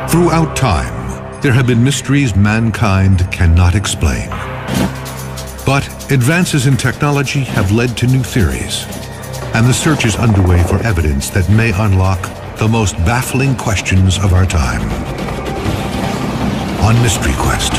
Throughout time, there have been mysteries mankind cannot explain. But advances in technology have led to new theories, and the search is underway for evidence that may unlock the most baffling questions of our time. On Mystery Quest.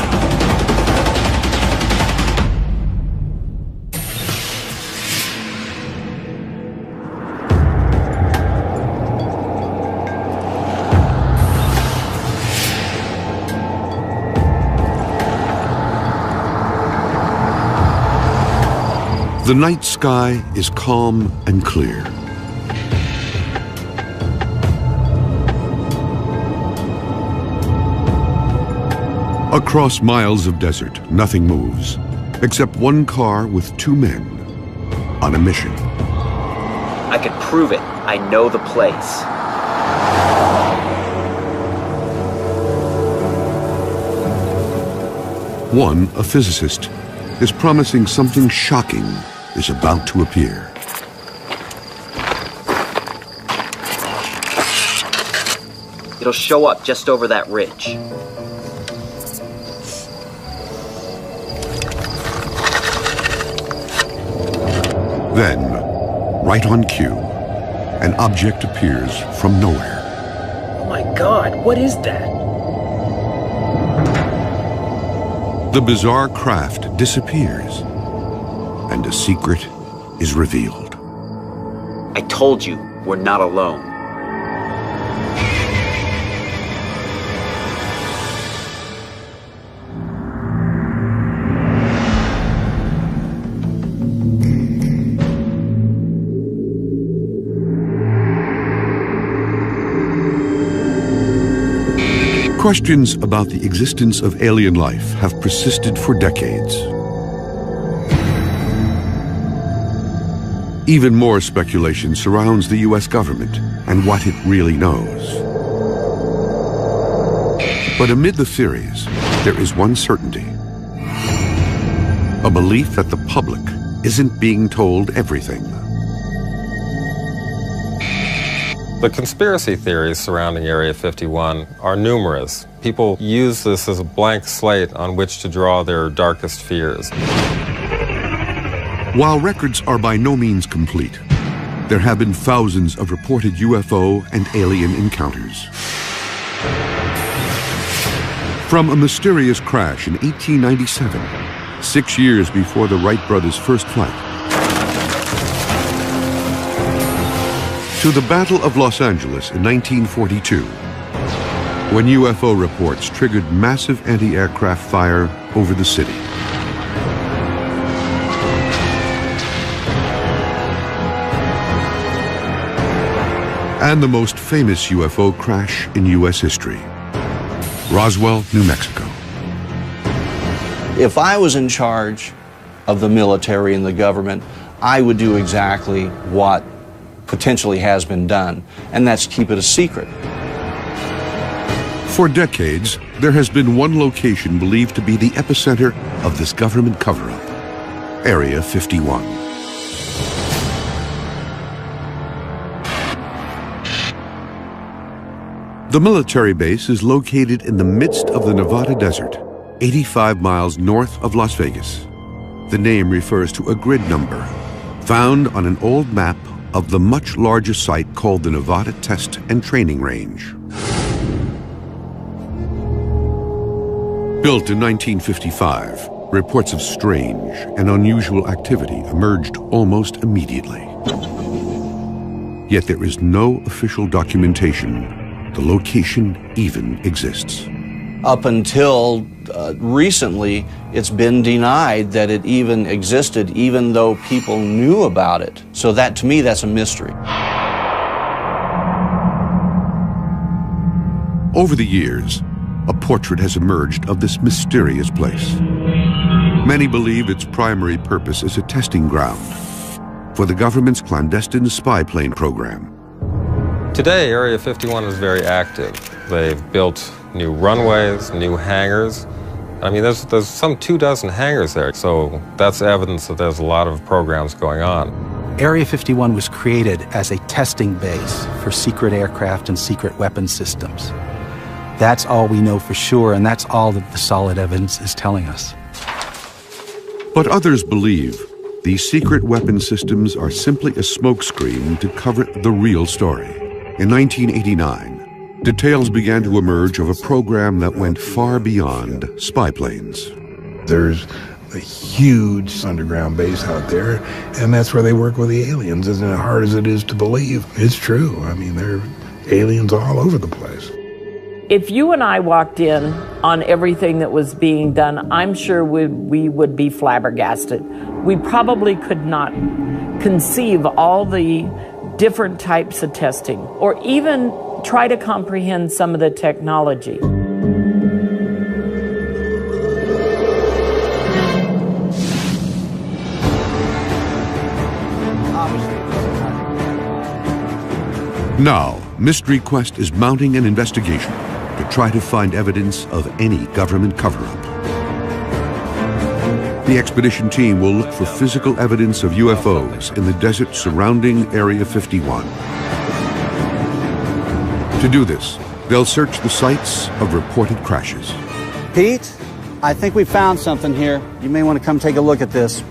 The night sky is calm and clear. Across miles of desert, nothing moves, except one car with two men on a mission. I could prove it. I know the place. One, a physicist, is promising something shocking is about to appear. It'll show up just over that ridge. Then, right on cue, an object appears from nowhere. Oh my God, what is that? The bizarre craft disappears, and a secret is revealed. I told you, we're not alone. Questions about the existence of alien life have persisted for decades. Even more speculation surrounds the U.S. government and what it really knows. But amid the theories, there is one certainty. A belief that the public isn't being told everything. The conspiracy theories surrounding Area 51 are numerous. People use this as a blank slate on which to draw their darkest fears. While records are by no means complete, there have been thousands of reported UFO and alien encounters. From a mysterious crash in 1897, 6 years before the Wright brothers' first flight, to the Battle of Los Angeles in 1942, when UFO reports triggered massive anti-aircraft fire over the city. And the most famous UFO crash in U.S. history, Roswell, New Mexico. If I was in charge of the military and the government, I would do exactly what potentially has been done, and that's keep it a secret. For decades, there has been one location believed to be the epicenter of this government cover-up, Area 51. The military base is located in the midst of the Nevada desert, 85 miles north of Las Vegas. The name refers to a grid number found on an old map of the much larger site called the Nevada Test and Training Range. Built in 1955, reports of strange and unusual activity emerged almost immediately. Yet there is no official documentation the location even exists. Up until recently, it's been denied that it even existed, even though people knew about it. So that, to me, that's a mystery. Over the years, a portrait has emerged of this mysterious place. Many believe its primary purpose is a testing ground for the government's clandestine spy plane program. Today, Area 51 is very active. They've built new runways, new hangars. I mean, there's some 24 hangars there, so that's evidence that there's a lot of programs going on. Area 51 was created as a testing base for secret aircraft and secret weapon systems. That's all we know for sure, and that's all that the solid evidence is telling us. But others believe these secret weapon systems are simply a smokescreen to cover the real story. In 1989, details began to emerge of a program that went far beyond spy planes. There's a huge underground base out there, and that's where they work with the aliens. As hard as it is to believe, it's true. I mean, there are aliens all over the place. If you and I walked in on everything that was being done, I'm sure we would be flabbergasted. We probably could not conceive all the different types of testing, or even try to comprehend some of the technology. Now, Mystery Quest is mounting an investigation to try to find evidence of any government cover-up. The expedition team will look for physical evidence of UFOs in the desert surrounding Area 51. To do this, they'll search the sites of reported crashes. Pete, I think we found something here. You may want to come take a look at this.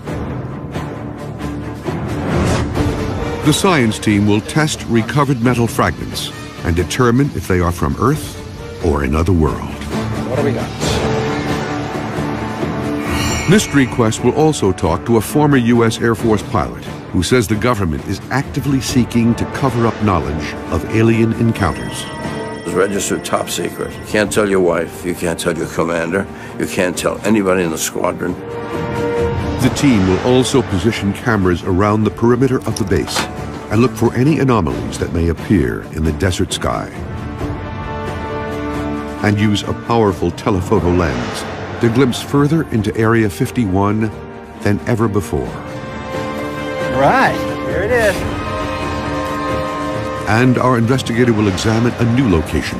The science team will test recovered metal fragments and determine if they are from Earth or another world. What do we got? Mystery Quest will also talk to a former U.S. Air Force pilot who says the government is actively seeking to cover up knowledge of alien encounters. It's registered top secret. You can't tell your wife, you can't tell your commander, you can't tell anybody in the squadron. The team will also position cameras around the perimeter of the base and look for any anomalies that may appear in the desert sky. And use a powerful telephoto lens to glimpse further into Area 51 than ever before. All right, here it is. And our investigator will examine a new location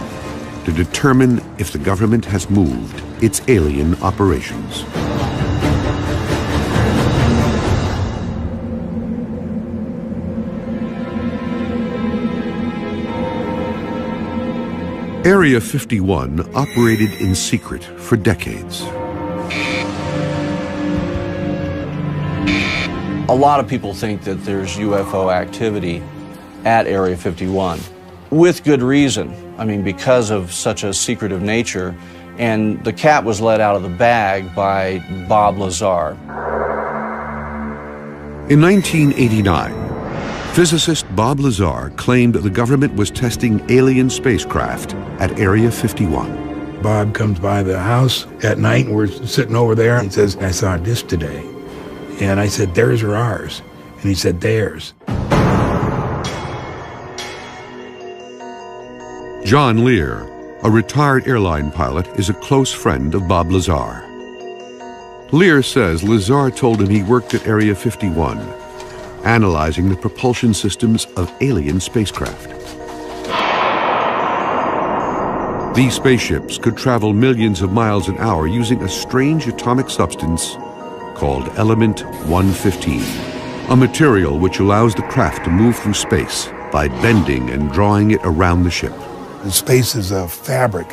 to determine if the government has moved its alien operations. Area 51 operated in secret for decades. A lot of people think that there's UFO activity at Area 51, with good reason. I mean, because of such a secretive nature, and the cat was let out of the bag by Bob Lazar. In 1989, physicist Bob Lazar claimed the government was testing alien spacecraft at Area 51. Bob comes by the house at night, and we're sitting over there, and he says, I saw a disc today. And I said, theirs or ours? And he said, theirs. John Lear, a retired airline pilot, is a close friend of Bob Lazar. Lear says Lazar told him he worked at Area 51, analyzing the propulsion systems of alien spacecraft. These spaceships could travel millions of miles an hour using a strange atomic substance called Element 115, a material which allows the craft to move through space by bending and drawing it around the ship. Space is a fabric.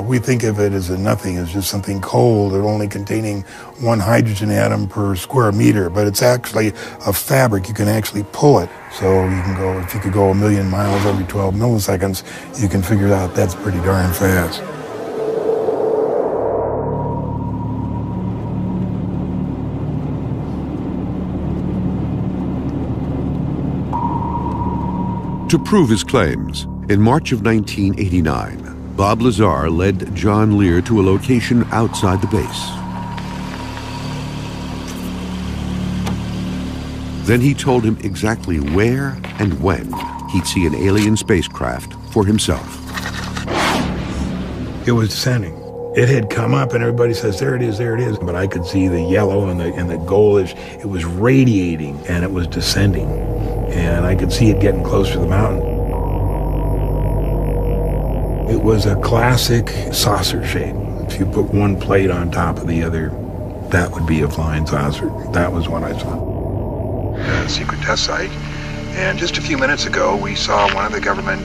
We think of it as a nothing, as just something cold or only containing one hydrogen atom per square meter, but it's actually a fabric. You can actually pull it. So you can go, if you could go 1,000,000 miles every 12 milliseconds, you can figure out that's pretty darn fast. To prove his claims, in March of 1989, Bob Lazar led John Lear to a location outside the base. Then he told him exactly where and when he'd see an alien spacecraft for himself. It was descending. It had come up, and everybody says, there it is, there it is. But I could see the yellow and the goldish. It was radiating, and it was descending. And I could see it getting close to the mountain. It was a classic saucer shape. If you put one plate on top of the other, that would be a flying saucer. That was what I saw. Secret test site. And just a few minutes ago, we saw one of the government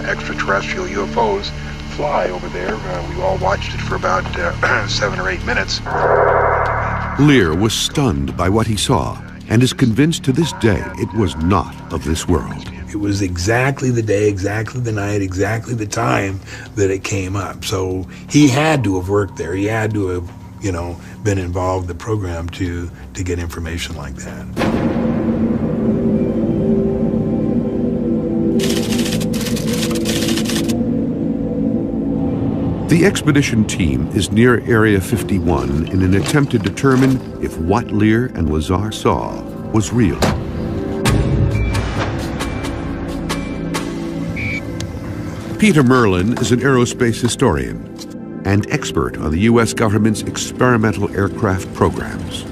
extraterrestrial UFOs fly over there. We all watched it for about 7 or 8 minutes. Lear was stunned by what he saw and is convinced to this day it was not of this world. It was exactly the day, exactly the night, exactly the time that it came up. So he had to have worked there. He had to have, been involved in the program to get information like that. The expedition team is near Area 51 in an attempt to determine if what Lear and Lazar saw was real. Peter Merlin is an aerospace historian and expert on the U.S. government's experimental aircraft programs.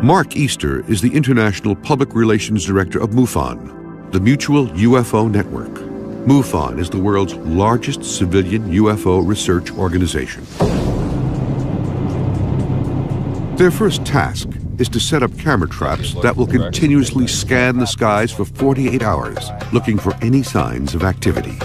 Mark Easter is the International Public Relations Director of MUFON, the Mutual UFO Network. MUFON is the world's largest civilian UFO research organization. Their first task is to set up camera traps that will continuously scan the skies for 48 hours, looking for any signs of activity.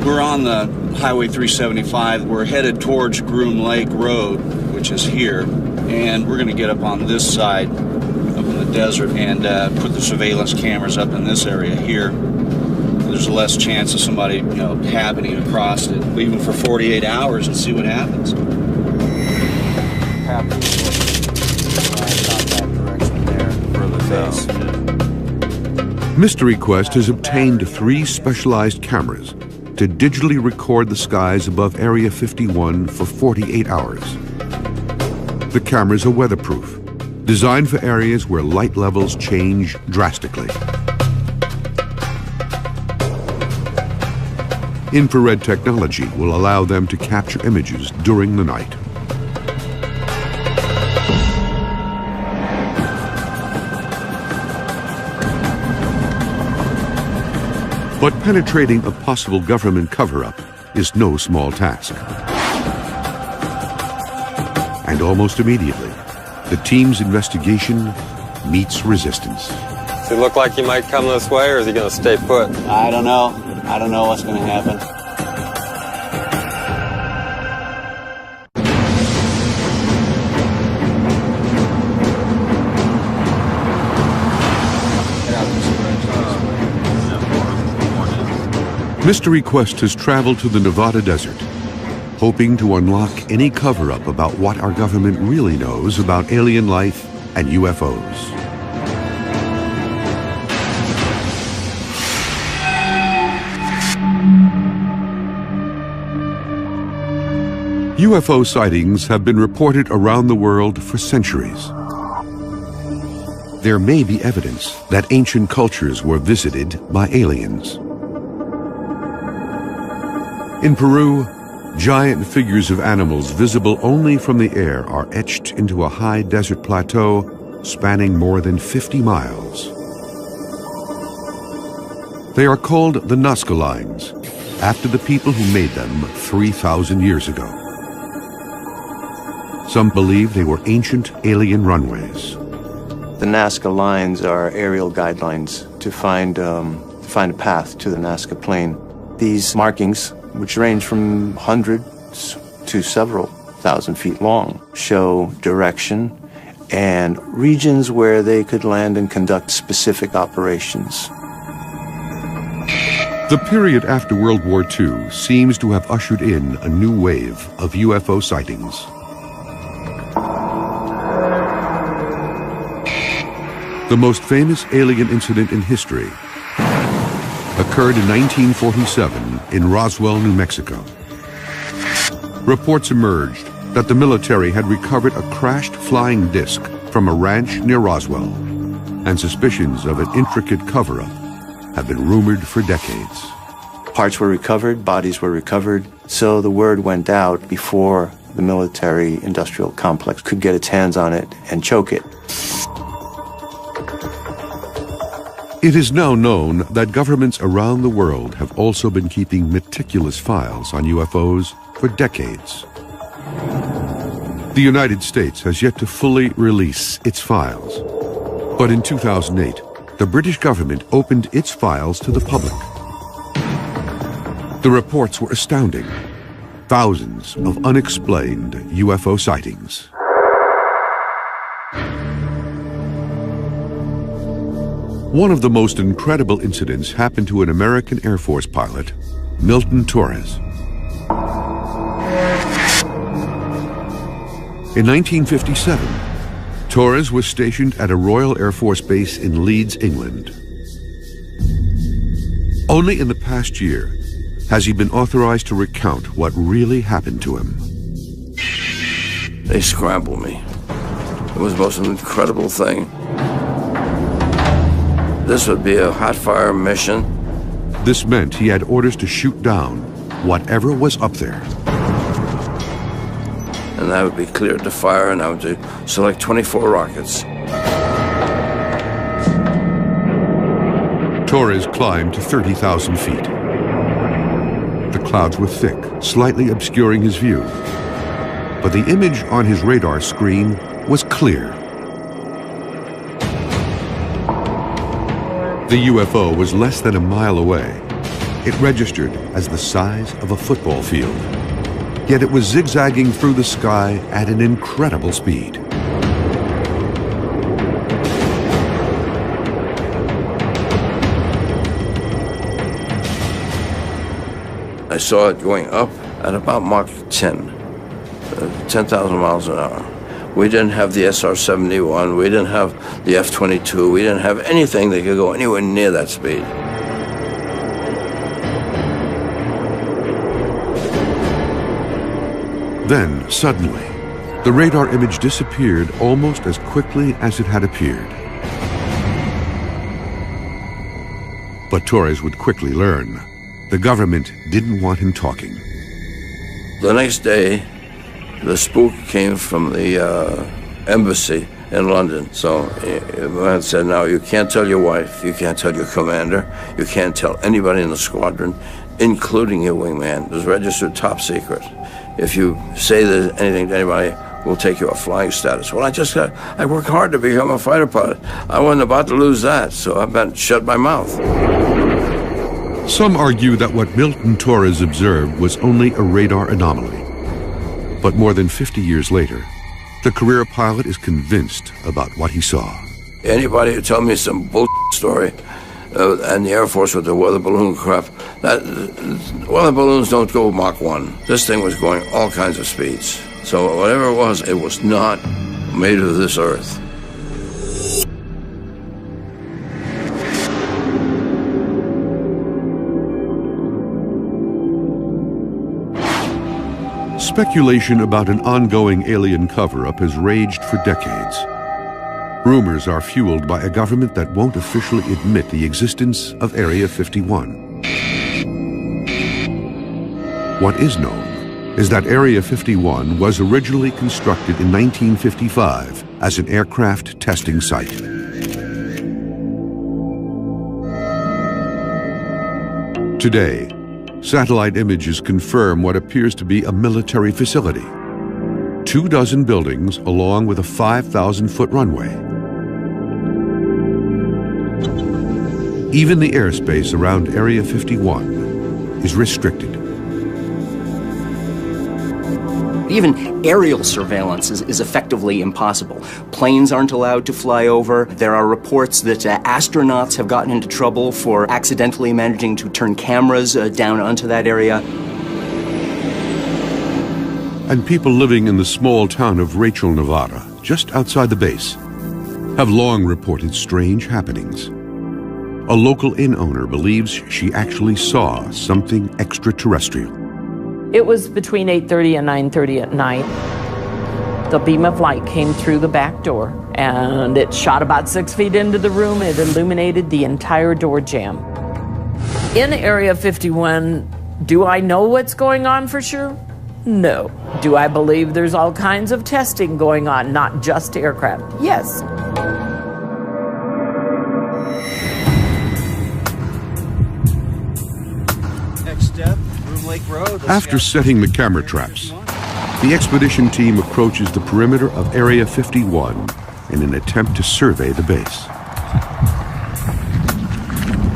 We're on the Highway 375. We're headed towards Groom Lake Road, which is here, and we're going to get up on this side, up in the desert, and put the surveillance cameras up in this area here. There's less chance of somebody, happening across it. Leave them for 48 hours and see what happens. Mystery Quest has obtained 3 specialized cameras to digitally record the skies above Area 51 for 48 hours. The cameras are weatherproof, designed for areas where light levels change drastically. Infrared technology will allow them to capture images during the night. But penetrating a possible government cover-up is no small task. And almost immediately, the team's investigation meets resistance. Does it look like he might come this way, or is he going to stay put? I don't know. I don't know what's going to happen. Mystery Quest has traveled to the Nevada desert, hoping to unlock any cover-up about what our government really knows about alien life and UFOs. UFO sightings have been reported around the world for centuries. There may be evidence that ancient cultures were visited by aliens. In Peru, giant figures of animals visible only from the air are etched into a high desert plateau spanning more than 50 miles. They are called the Nazca Lines, after the people who made them 3,000 years ago. Some believe they were ancient alien runways. The Nazca Lines are aerial guidelines to find a path to the Nazca Plain. These markings, which range from hundreds to several thousand feet long, show direction and regions where they could land and conduct specific operations. The period after World War II seems to have ushered in a new wave of UFO sightings. The most famous alien incident in history occurred in 1947 in Roswell, New Mexico. Reports emerged that the military had recovered a crashed flying disc from a ranch near Roswell, and suspicions of an intricate cover-up have been rumored for decades. Parts were recovered, bodies were recovered, so the word went out before the military-industrial complex could get its hands on it and choke it. It is now known that governments around the world have also been keeping meticulous files on UFOs for decades. The United States has yet to fully release its files. But in 2008, the British government opened its files to the public. The reports were astounding. Thousands of unexplained UFO sightings. One of the most incredible incidents happened to an American Air Force pilot, Milton Torres. In 1957, Torres was stationed at a Royal Air Force base in Leeds, England. Only in the past year has he been authorized to recount what really happened to him. They scrambled me. It was the most incredible thing. This would be a hot fire mission. This meant he had orders to shoot down whatever was up there. And I would be cleared to fire, and I would select 24 rockets. Torres climbed to 30,000 feet. The clouds were thick, slightly obscuring his view. But the image on his radar screen was clear. The UFO was less than a mile away. It registered as the size of a football field. Yet it was zigzagging through the sky at an incredible speed. I saw it going up at about Mach 10, 10,000 miles an hour. We didn't have the SR-71, we didn't have the F-22, we didn't have anything that could go anywhere near that speed. Then, suddenly, the radar image disappeared almost as quickly as it had appeared. But Torres would quickly learn. The government didn't want him talking. The next day, the spook came from the embassy in London. So the man said, now you can't tell your wife, you can't tell your commander, you can't tell anybody in the squadron, including your wingman. It was registered top secret. If you say there's anything to anybody, we'll take you off flying status. Well, I worked hard to become a fighter pilot. I wasn't about to lose that, so I better shut my mouth. Some argue that what Milton Torres observed was only a radar anomaly. But more than 50 years later, the career pilot is convinced about what he saw. Anybody who tell me some bullshit story, and the Air Force with the weather balloon crap, weather balloons don't go Mach 1. This thing was going all kinds of speeds. So whatever it was not made of this earth. Speculation about an ongoing alien cover-up has raged for decades. Rumors are fueled by a government that won't officially admit the existence of Area 51. What is known is that Area 51 was originally constructed in 1955 as an aircraft testing site. Today, satellite images confirm what appears to be a military facility. 24 buildings along with a 5,000-foot runway. Even the airspace around Area 51 is restricted. Even aerial surveillance is effectively impossible. Planes aren't allowed to fly over. There are reports that astronauts have gotten into trouble for accidentally managing to turn cameras down onto that area. And people living in the small town of Rachel, Nevada, just outside the base, have long reported strange happenings. A local inn owner believes she actually saw something extraterrestrial. It was between 8:30 and 9:30 at night. The beam of light came through the back door, and it shot about 6 feet into the room. It illuminated the entire door jamb. In Area 51, do I know what's going on for sure? No. Do I believe there's all kinds of testing going on, not just aircraft? Yes. Next step, Groom Lake Road. After setting the camera traps, the expedition team approaches the perimeter of Area 51 in an attempt to survey the base.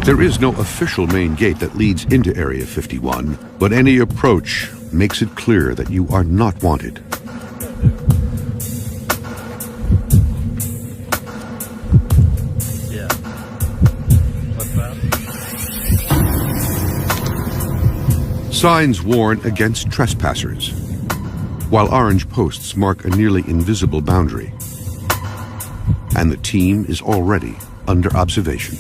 There is no official main gate that leads into Area 51, but any approach makes it clear that you are not wanted. Signs warn against trespassers, while orange posts mark a nearly invisible boundary. And the team is already under observation.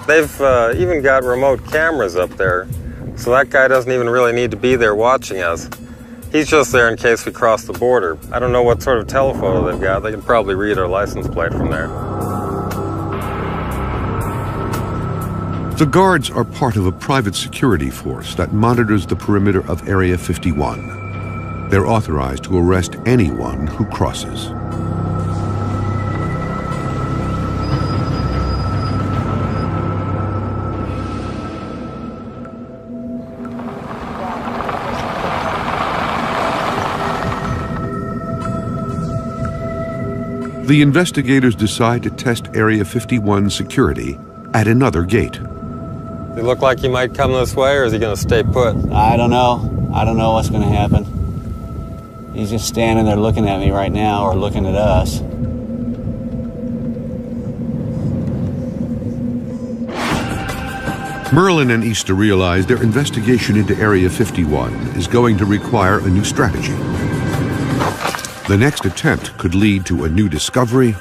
They've even got remote cameras up there, so that guy doesn't even really need to be there watching us. He's just there in case we cross the border. I don't know what sort of telephoto they've got. They can probably read our license plate from there. The guards are part of a private security force that monitors the perimeter of Area 51. They're authorized to arrest anyone who crosses. The investigators decide to test Area 51 security at another gate. Does he look like he might come this way, or is he going to stay put? I don't know. I don't know what's going to happen. He's just standing there looking at me right now, or looking at us. Merlin and Easter realize their investigation into Area 51 is going to require a new strategy. The next attempt could lead to a new discovery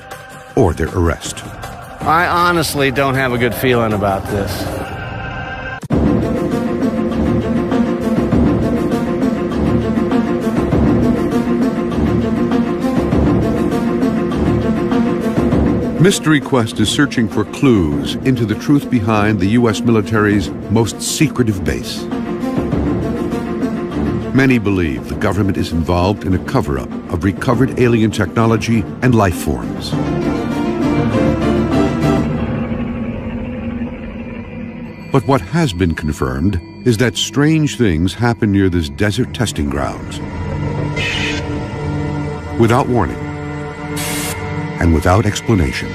or their arrest. I honestly don't have a good feeling about this. Mystery Quest is searching for clues into the truth behind the U.S. military's most secretive base. Many believe the government is involved in a cover-up of recovered alien technology and life forms. But what has been confirmed is that strange things happen near this desert testing grounds. Without warning and without explanation.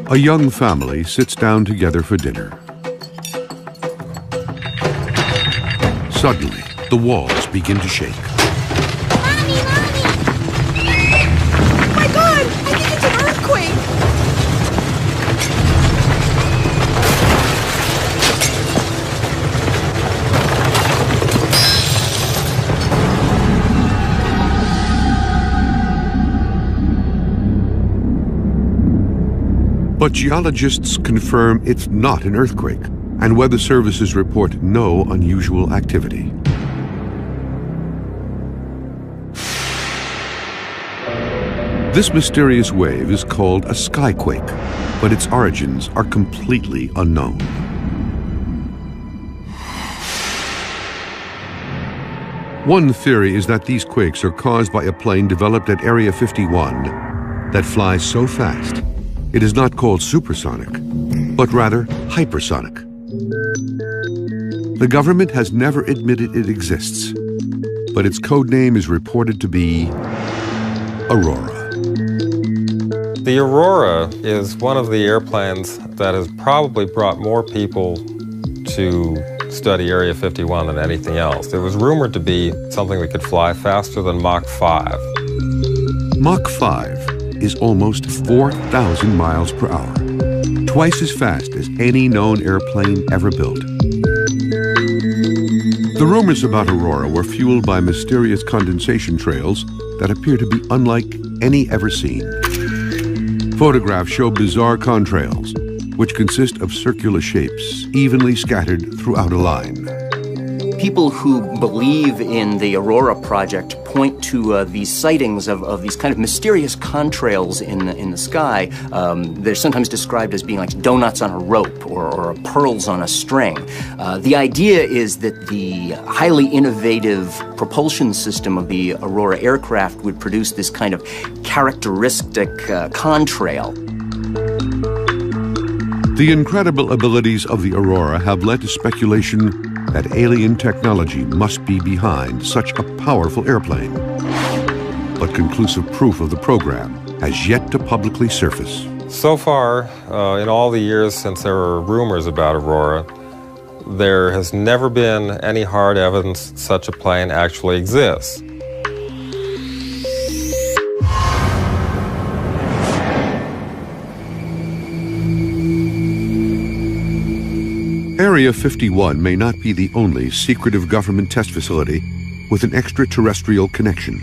A young family sits down together for dinner. Suddenly, the walls begin to shake. Mommy! Oh my God! I think it's an earthquake! But geologists confirm it's not an earthquake, and weather services report no unusual activity. This mysterious wave is called a skyquake, but its origins are completely unknown. One theory is that these quakes are caused by a plane developed at Area 51 that flies so fast it is not called supersonic, but rather hypersonic. The government has never admitted it exists, but its code name is reported to be Aurora. The Aurora is one of the airplanes that has probably brought more people to study Area 51 than anything else. It was rumored to be something that could fly faster than Mach 5. Mach 5 is almost 4,000 miles per hour, twice as fast as any known airplane ever built. The rumors about Aurora were fueled by mysterious condensation trails that appear to be unlike any ever seen. Photographs show bizarre contrails, which consist of circular shapes evenly scattered throughout a line. People who believe in the Aurora project point to these sightings of these kind of mysterious contrails in the sky. They're sometimes described as being like donuts on a rope or pearls on a string. The idea is that the highly innovative propulsion system of the Aurora aircraft would produce this kind of characteristic contrail. The incredible abilities of the Aurora have led to speculation that alien technology must be behind such a powerful airplane. But conclusive proof of the program has yet to publicly surface. So far, in all the years since there were rumors about Aurora, there has never been any hard evidence such a plane actually exists. Area 51 may not be the only secretive government test facility with an extraterrestrial connection.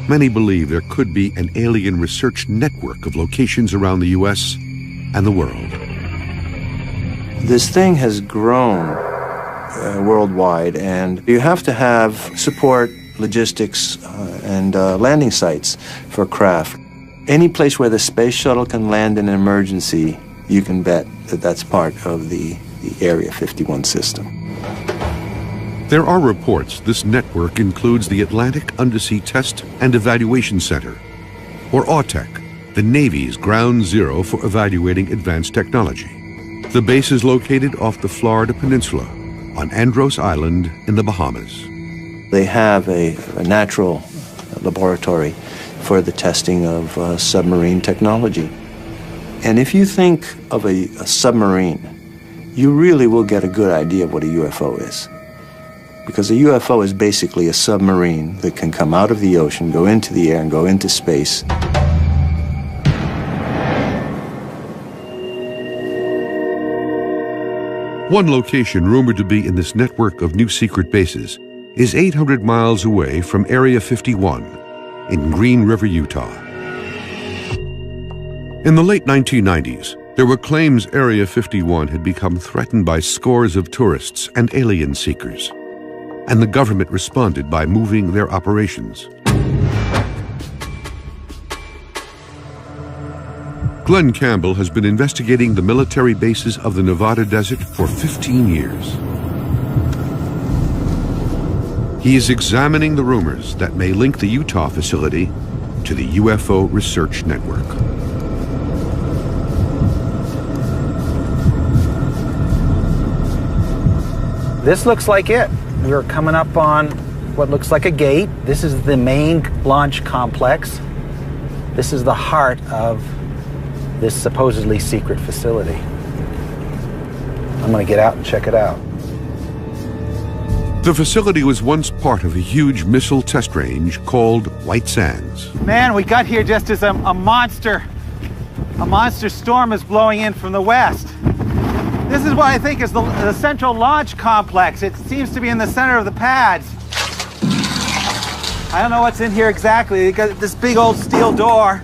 Many believe there could be an alien research network of locations around the U.S. and the world. This thing has grown worldwide, and you have to have support, logistics, and landing sites for craft. Any place where the space shuttle can land in an emergency, you can bet that that's part of the Area 51 system. There are reports this network includes the Atlantic Undersea Test and Evaluation Center, or AUTEC, the Navy's ground zero for evaluating advanced technology. The base is located off the Florida Peninsula on Andros Island in the Bahamas. They have a natural laboratory for the testing of submarine technology. And if you think of a submarine, you really will get a good idea of what a UFO is. Because a UFO is basically a submarine that can come out of the ocean, go into the air, and go into space. One location rumored to be in this network of new secret bases is 800 miles away from Area 51 in Green River, Utah. In the late 1990s, there were claims Area 51 had become threatened by scores of tourists and alien seekers, and the government responded by moving their operations. Glenn Campbell has been investigating the military bases of the Nevada desert for 15 years. He is examining the rumors that may link the Utah facility to the UFO research network. This looks like it. We're coming up on what looks like a gate. This is the main launch complex. This is the heart of this supposedly secret facility. I'm going to get out and check it out. The facility was once part of a huge missile test range called White Sands. Man, we got here just as a monster storm is blowing in from the west. This is what I think is the central launch complex. It seems to be in the center of the pads. I don't know what's in here exactly. They got this big old steel door.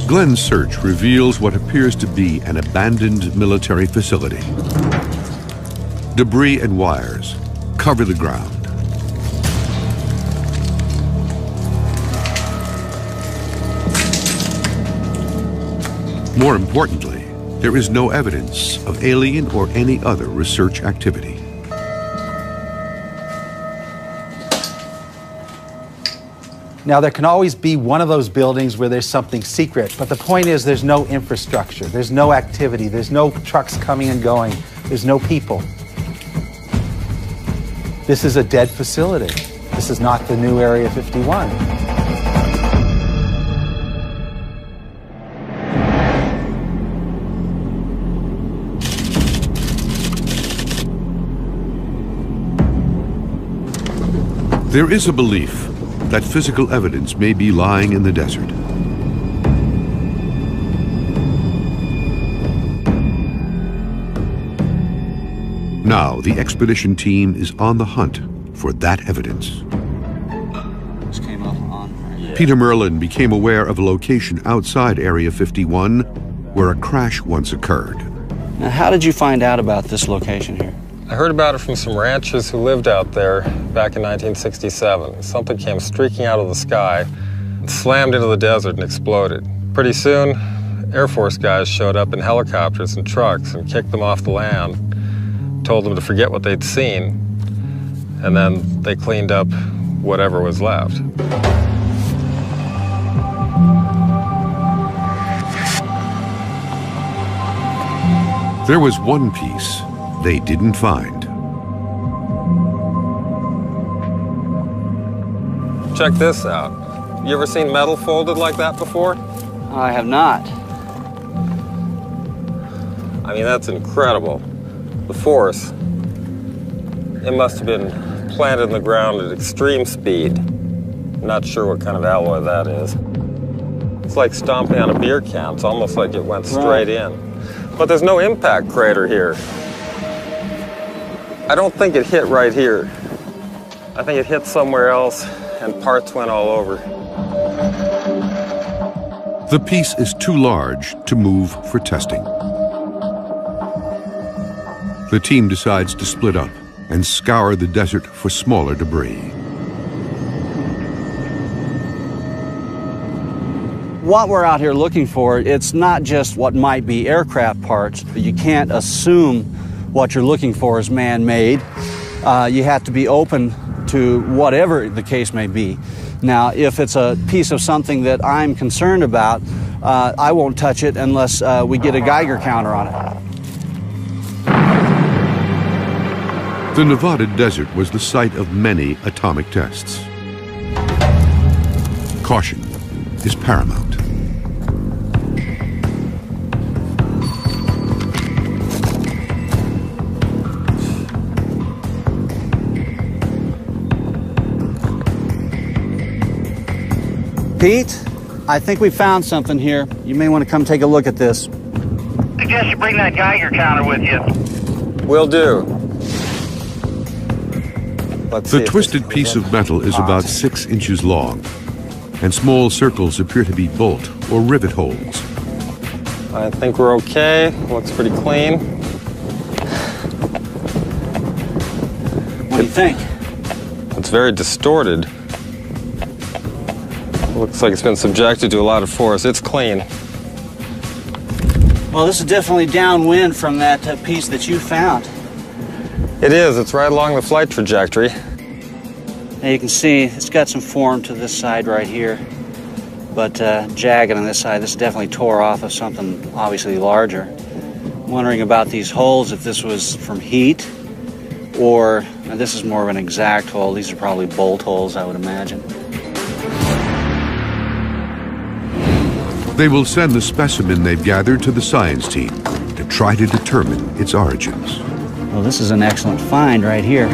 Glenn's search reveals what appears to be an abandoned military facility. Debris and wires cover the ground. More importantly, there is no evidence of alien or any other research activity. Now, there can always be one of those buildings where there's something secret, but the point is there's no infrastructure, there's no activity, there's no trucks coming and going, there's no people. This is a dead facility. This is not the new Area 51. There is a belief that physical evidence may be lying in the desert. Now, the expedition team is on the hunt for that evidence. This came up on, right? Peter Merlin became aware of a location outside Area 51 where a crash once occurred. Now, how did you find out about this location here? I heard about it from some ranchers who lived out there back in 1967. Something came streaking out of the sky, slammed into the desert and exploded. Pretty soon, Air Force guys showed up in helicopters and trucks and kicked them off the land, told them to forget what they'd seen, and then they cleaned up whatever was left. There was one piece they didn't find. Check this out. You ever seen metal folded like that before? I have not. I mean, that's incredible. The force, it must have been planted in the ground at extreme speed. Not sure what kind of alloy that is. It's like stomping on a beer can. It's almost like it went straight in. But there's no impact crater here. I don't think it hit right here. I think it hit somewhere else and parts went all over. The piece is too large to move for testing. The team decides to split up and scour the desert for smaller debris. What we're out here looking for, it's not just what might be aircraft parts. You can't assume what you're looking for is man-made. You have to be open to whatever the case may be. Now, if it's a piece of something that I'm concerned about, I won't touch it unless we get a Geiger counter on it. The Nevada desert was the site of many atomic tests. Caution is paramount. Pete, I think we found something here. You may want to come take a look at this. I suggest you bring that Geiger counter with you. Will do. The twisted piece of metal is about 6 inches long, and small circles appear to be bolt or rivet holes. I think we're okay. Looks pretty clean. What do you think? It's very distorted. Looks like it's been subjected to a lot of force. It's clean. Well, this is definitely downwind from that piece that you found. It is. It's right along the flight trajectory. Now you can see it's got some form to this side right here, but jagged on this side. This definitely tore off of something obviously larger. I'm wondering about these holes, if this was from heat, or this is more of an exact hole. These are probably bolt holes, I would imagine. They will send the specimen they've gathered to the science team to try to determine its origins. Well, this is an excellent find right here.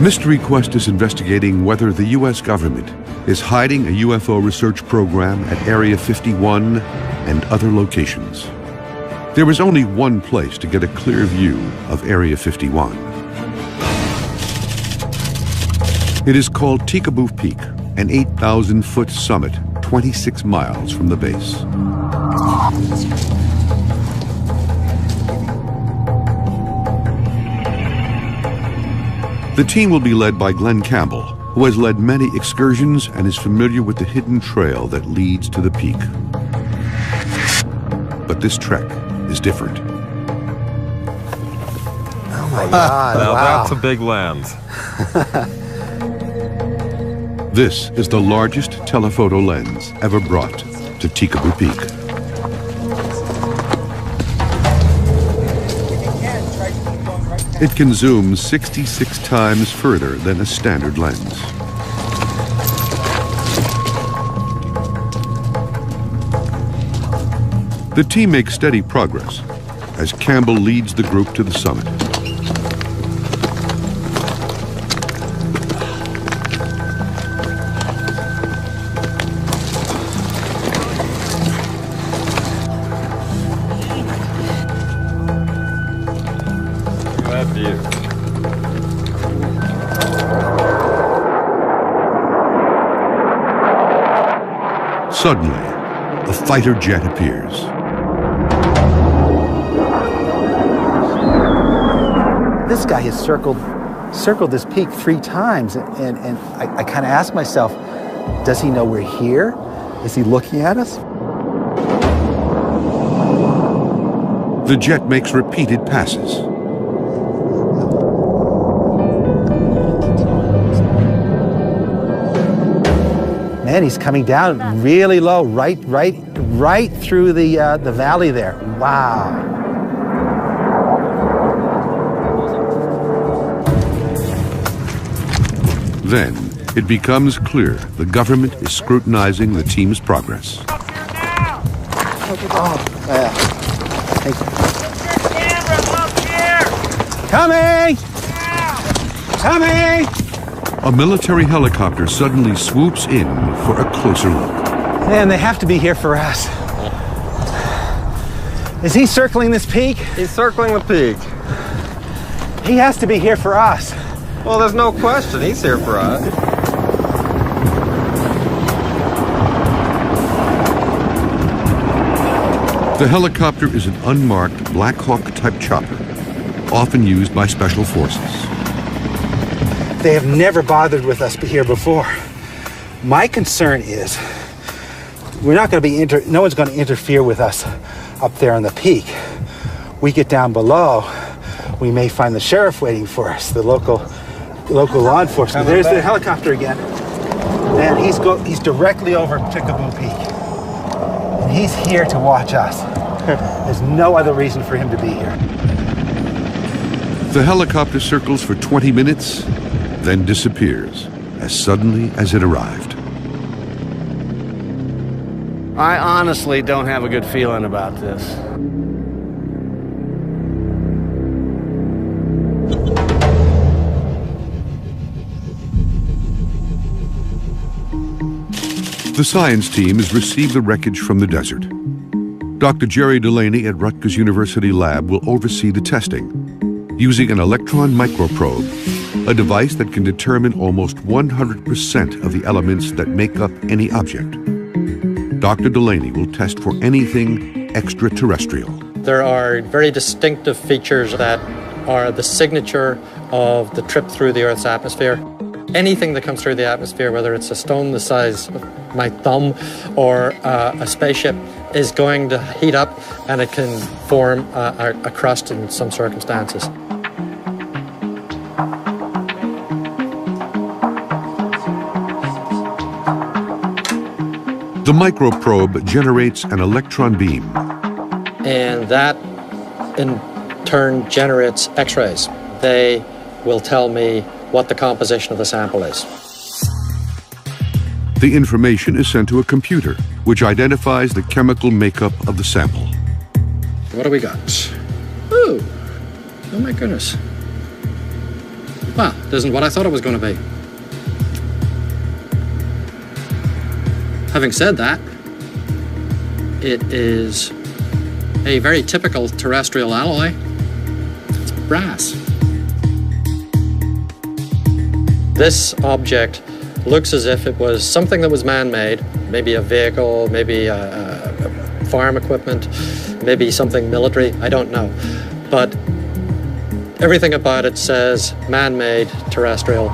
Mystery Quest is investigating whether the U.S. government is hiding a UFO research program at Area 51 and other locations. There is only one place to get a clear view of Area 51. It is called Tikaboo Peak, an 8,000-foot summit 26 miles from the base. The team will be led by Glenn Campbell, who has led many excursions and is familiar with the hidden trail that leads to the peak. But this trek is different. Oh my God, now wow. That's a big lens. This is the largest telephoto lens ever brought to Tikaboo Peak. It can zoom 66 times further than a standard lens. The team makes steady progress as Campbell leads the group to the summit. That view. Suddenly, a fighter jet appears. This this guy has circled this peak 3 times, and I kind of ask myself, does he know we're here? Is he looking at us? The jet makes repeated passes. Man, he's coming down really low, right through the valley there. Wow. Then it becomes clear the government is scrutinizing the team's progress. Oh, yeah. Thank you. Coming! Coming! A military helicopter suddenly swoops in for a closer look. Man, they have to be here for us. Is he circling this peak? He's circling the peak. He has to be here for us. Well, there's no question. He's here for us. The helicopter is an unmarked Black Hawk-type chopper, often used by special forces. They have never bothered with us here before. My concern is we're not going to be no one's going to interfere with us up there on the peak. We get down below, we may find the sheriff waiting for us, the local law enforcement. There's the helicopter again. And he's directly over Tikaboo Peak. And he's here to watch us. There's no other reason for him to be here. The helicopter circles for 20 minutes, then disappears as suddenly as it arrived. I honestly don't have a good feeling about this. The science team has received the wreckage from the desert. Dr. Jerry Delaney at Rutgers University Lab will oversee the testing using an electron microprobe, a device that can determine almost 100% of the elements that make up any object. Dr. Delaney will test for anything extraterrestrial. There are very distinctive features that are the signature of the trip through the Earth's atmosphere. Anything that comes through the atmosphere, whether it's a stone the size of my thumb or a spaceship, is going to heat up and it can form a crust in some circumstances. The microprobe generates an electron beam. And that, in turn, generates X-rays. They will tell me what the composition of the sample is. The information is sent to a computer, which identifies the chemical makeup of the sample. What do we got? Ooh, oh my goodness. Well, this isn't what I thought it was going to be. Having said that, it is a very typical terrestrial alloy. It's brass. This object looks as if it was something that was man-made, maybe a vehicle, maybe a farm equipment, maybe something military, I don't know. But everything about it says man-made, terrestrial.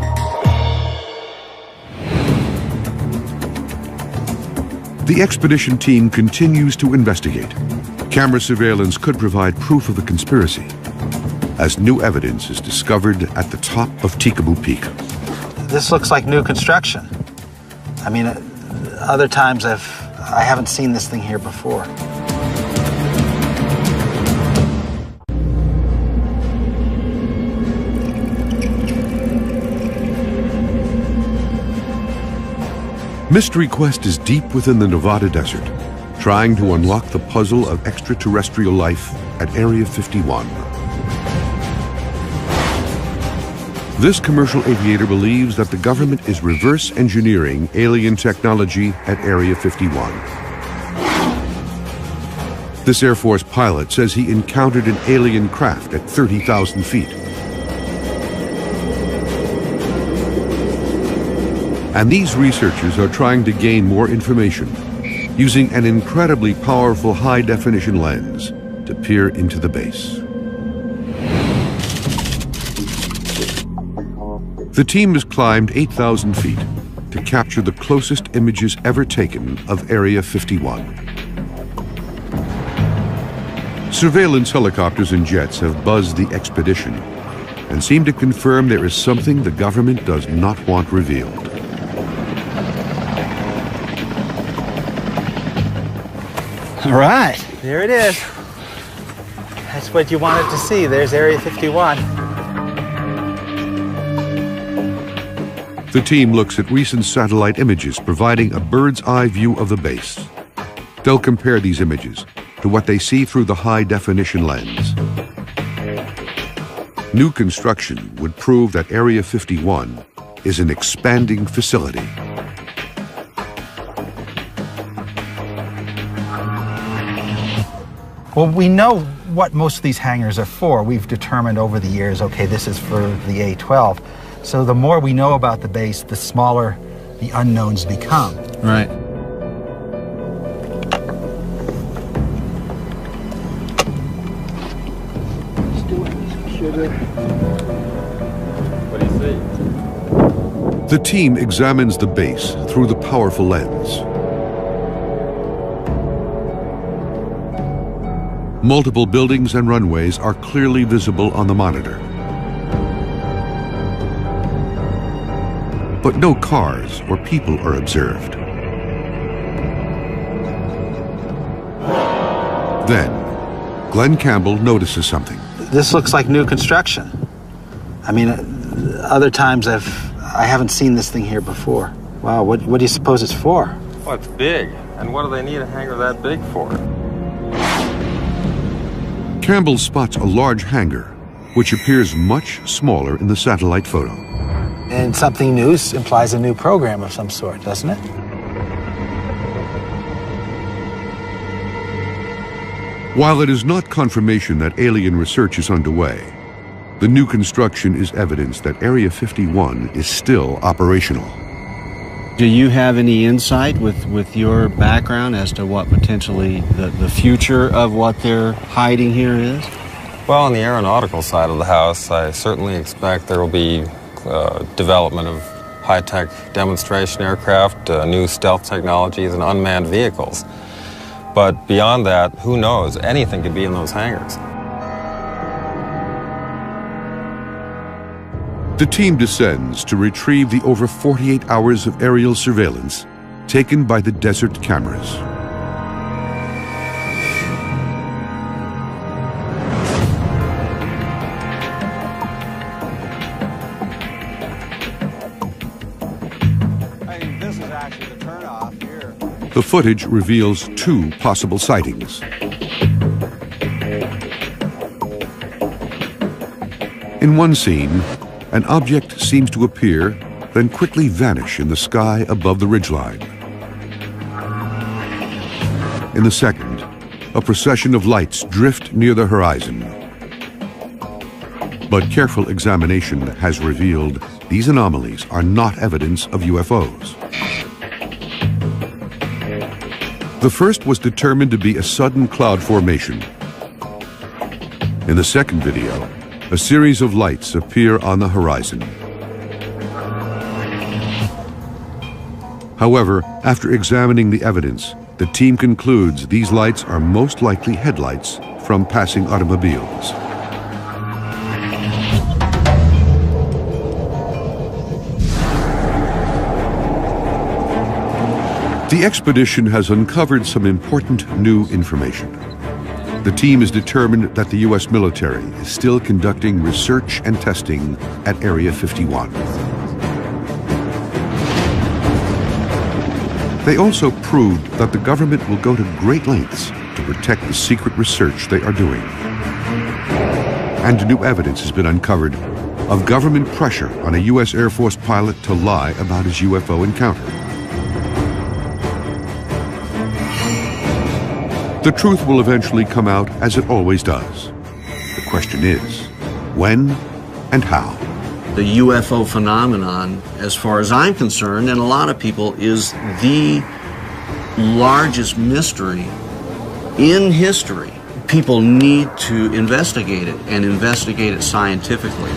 The expedition team continues to investigate. Camera surveillance could provide proof of the conspiracy, as new evidence is discovered at the top of Tikaboo Peak. This looks like new construction. I mean, other times I haven't seen this thing here before. Mystery Quest is deep within the Nevada desert, trying to unlock the puzzle of extraterrestrial life at Area 51. This commercial aviator believes that the government is reverse engineering alien technology at Area 51. This Air Force pilot says he encountered an alien craft at 30,000 feet. And these researchers are trying to gain more information using an incredibly powerful high-definition lens to peer into the base. The team has climbed 8,000 feet to capture the closest images ever taken of Area 51. Surveillance helicopters and jets have buzzed the expedition and seem to confirm there is something the government does not want revealed. All right, there it is. That's what you wanted to see. There's Area 51. The team looks at recent satellite images, providing a bird's eye view of the base. They'll compare these images to what they see through the high-definition lens. New construction would prove that Area 51 is an expanding facility. Well, we know what most of these hangars are for. We've determined over the years, okay, this is for the A-12. So the more we know about the base, the smaller the unknowns become. Right. What do you see? The team examines the base through the powerful lens. Multiple buildings and runways are clearly visible on the monitor. But no cars or people are observed. Then, Glenn Campbell notices something. This looks like new construction. I mean, other times I haven't seen this thing here before. Wow, what do you suppose it's for? Well, it's big. And what do they need a hangar that big for? Campbell spots a large hangar, which appears much smaller in the satellite photo. And something new implies a new program of some sort, doesn't it? While it is not confirmation that alien research is underway, the new construction is evidence that Area 51 is still operational. Do you have any insight with your background as to what potentially the future of what they're hiding here is? Well, on the aeronautical side of the house, I certainly expect there will be development of high-tech demonstration aircraft, new stealth technologies, and unmanned vehicles. But beyond that, who knows? Anything could be in those hangars. The team descends to retrieve the over 48 hours of aerial surveillance taken by the desert cameras. This is actually the turnoff here. The footage reveals two possible sightings. In one scene, an object seems to appear, then quickly vanish in the sky above the ridgeline. In the second, a procession of lights drift near the horizon. But careful examination has revealed these anomalies are not evidence of UFOs. The first was determined to be a sudden cloud formation. In the second video, a series of lights appear on the horizon. However, after examining the evidence, the team concludes these lights are most likely headlights from passing automobiles. The expedition has uncovered some important new information. The team is determined that the U.S. military is still conducting research and testing at Area 51. They also proved that the government will go to great lengths to protect the secret research they are doing. And new evidence has been uncovered of government pressure on a U.S. Air Force pilot to lie about his UFO encounter. The truth will eventually come out, as it always does. The question is, when and how? The UFO phenomenon, as far as I'm concerned, and a lot of people, is the largest mystery in history. People need to investigate it, and investigate it scientifically.